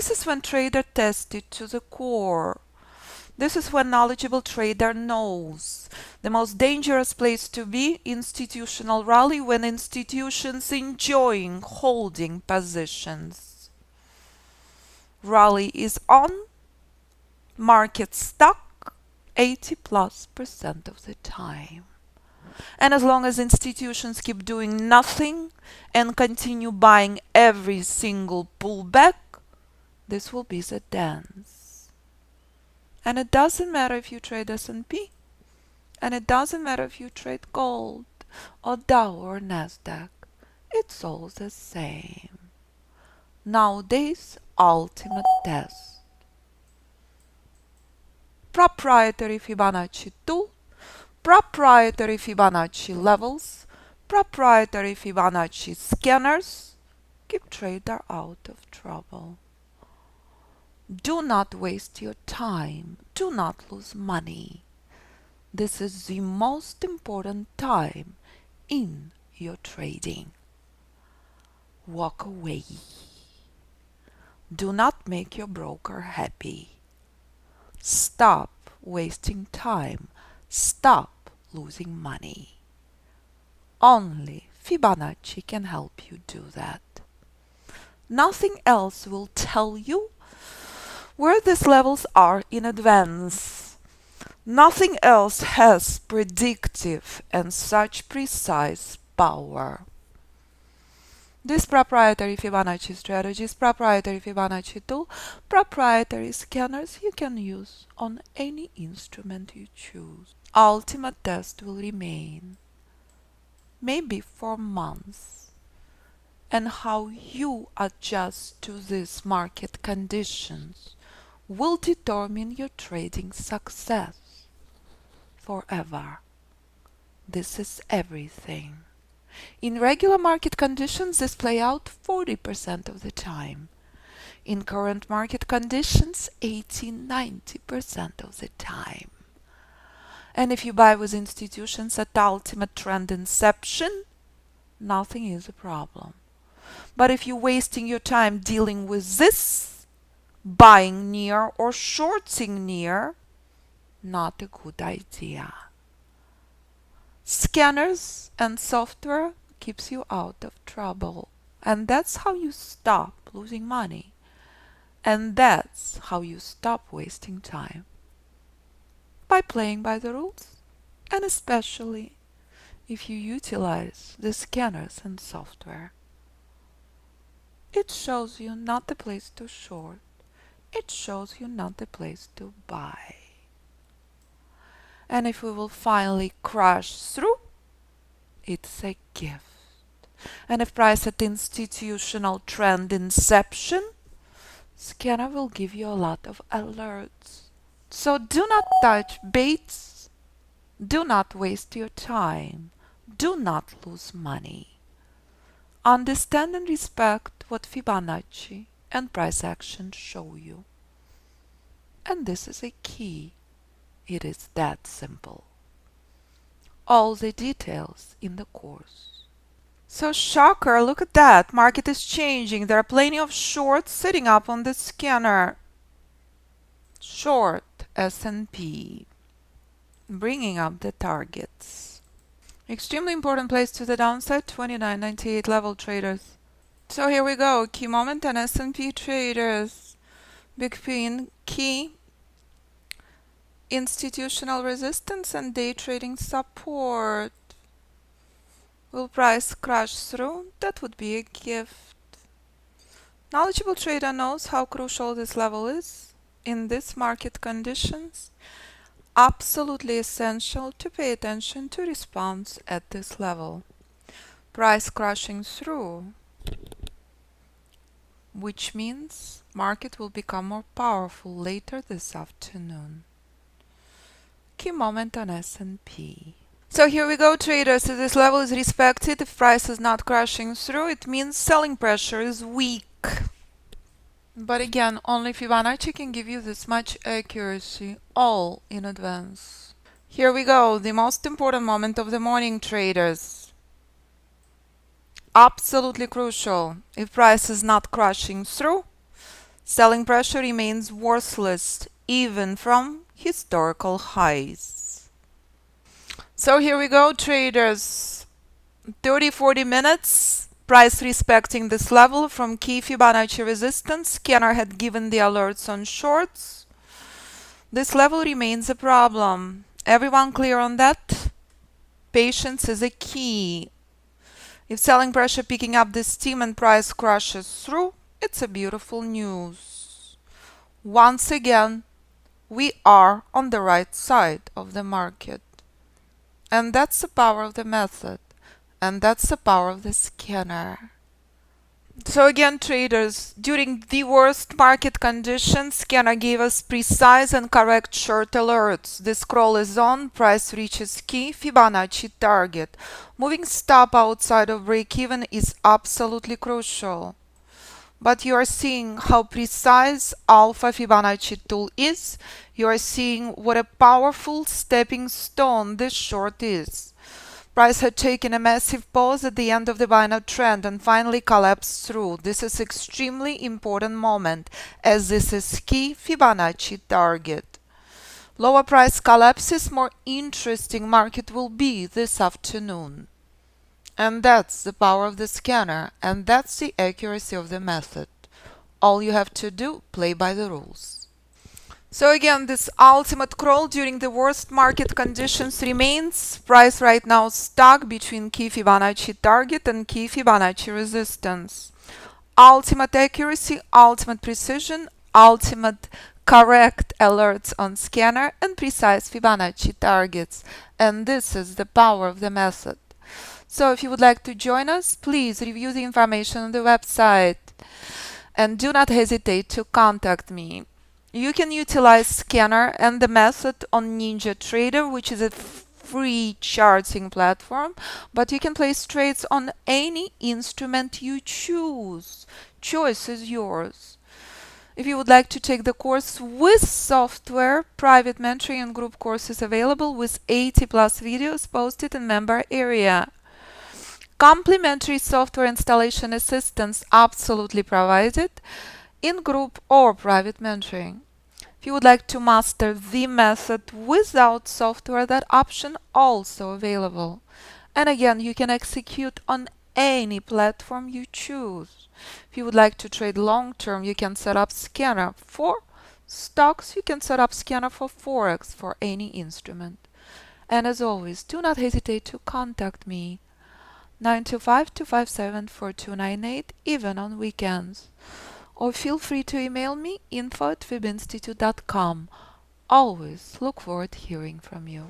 This is when trader tests it to the core. This is when knowledgeable trader knows. The most dangerous place to be, institutional rally, when institutions enjoying holding positions. Rally is on, market stuck 80+% of the time. And as long as institutions keep doing nothing and continue buying every single pullback, this will be the dance. And it doesn't matter if you trade S&P, and it doesn't matter if you trade gold or Dow or Nasdaq. It's all the same. Nowadays, ultimate test. Proprietary Fibonacci tool, proprietary Fibonacci levels, proprietary Fibonacci scanners keep trader out of trouble. Do not waste your time. Do not lose money. This is the most important time in your trading. Walk away. Do not make your broker happy. Stop wasting time. Stop losing money. Only Fibonacci can help you do that. Nothing else will tell you where these levels are in advance. Nothing else has predictive and such precise power. This proprietary Fibonacci strategies, proprietary Fibonacci tool, proprietary scanners you can use on any instrument you choose. Ultimate test will remain, maybe for months, and how you adjust to these market conditions will determine your trading success forever. This is everything. In regular market conditions, this play out 40% of the time. In current market conditions, 80–90% of the time. And if you buy with institutions at ultimate trend inception, nothing is a problem. But if you're wasting your time dealing with this, buying near or shorting near, not a good idea. Scanners and software keeps you out of trouble. And that's how you stop losing money. And that's how you stop wasting time. By playing by the rules, and especially if you utilize the scanners and software. It shows you not the place to short. It shows you not the place to buy. And if we will finally crash through, it's a gift. And if price at institutional trend inception, scanner will give you a lot of alerts. So do not touch baits. Do not waste your time. Do not lose money. Understand and respect what Fibonacci and price action show you. And this is a key. It is that simple. All the details in the course. So shocker, look at that. Market is changing. There are plenty of shorts sitting up on the scanner. Short S&P. Bringing up the targets. Extremely important place to the downside, 29.98 level traders. So here we go. Key moment and S&P traders. Big pin key. Institutional resistance and day trading support. Will price crash through? That would be a gift. Knowledgeable trader knows how crucial this level is in this market conditions. Absolutely essential to pay attention to response at this level. Price crashing through, which means market will become more powerful later this afternoon. Key moment on S&P. So here we go, traders. If this level is respected, if price is not crashing through, it means selling pressure is weak. But again, only Fibonacci can give you this much accuracy, all in advance. Here we go, the most important moment of the morning, traders. Absolutely crucial. If price is not crashing through, Selling pressure remains worthless even from historical highs. So here we go, traders. 30-40 minutes. Price respecting this level from key Fibonacci resistance. Scanner had given the alerts on shorts. This level remains a problem. Everyone clear on that? Patience is a key. If selling pressure picking up this steam and price crashes through, it's a beautiful news. Once again, we are on the right side of the market. And that's the power of the method. And that's the power of the scanner. So again, traders, during the worst market conditions, scanner gave us precise and correct short alerts. The scroll is on, price reaches key Fibonacci target. Moving stop outside of break-even is absolutely crucial. But you are seeing how precise Alpha Fibonacci tool is. You are seeing what a powerful stepping stone this short is. Price had taken a massive pause at the end of the binary trend and finally collapsed through. This is extremely important moment as this is key Fibonacci target. Lower price collapses, more interesting market will be this afternoon. And that's the power of the scanner, and that's the accuracy of the method. All you have to do, play by the rules. So again, this ultimate crawl during the worst market conditions remains. Price right now stuck between key Fibonacci target and key Fibonacci resistance. Ultimate accuracy, ultimate precision, ultimate correct alerts on scanner and precise Fibonacci targets. And this is the power of the method. So if you would like to join us, please review the information on the website and do not hesitate to contact me. You can utilize scanner and the method on NinjaTrader, which is a free charting platform, but you can place trades on any instrument you choose. Choice is yours. If you would like to take the course with software, private mentoring and group courses available with 80 plus videos posted in member area. Complimentary software installation assistance absolutely provided in group or private mentoring. If you would like to master the method without software, that option also available. And again, you can execute on any platform you choose. If you would like to trade long term, you can set up scanner for stocks. You can set up scanner for Forex for any instrument. And as always, do not hesitate to contact me. 925-257-4298, even on weekends. Or feel free to email me info@fibinstitute.com. Always look forward to hearing from you.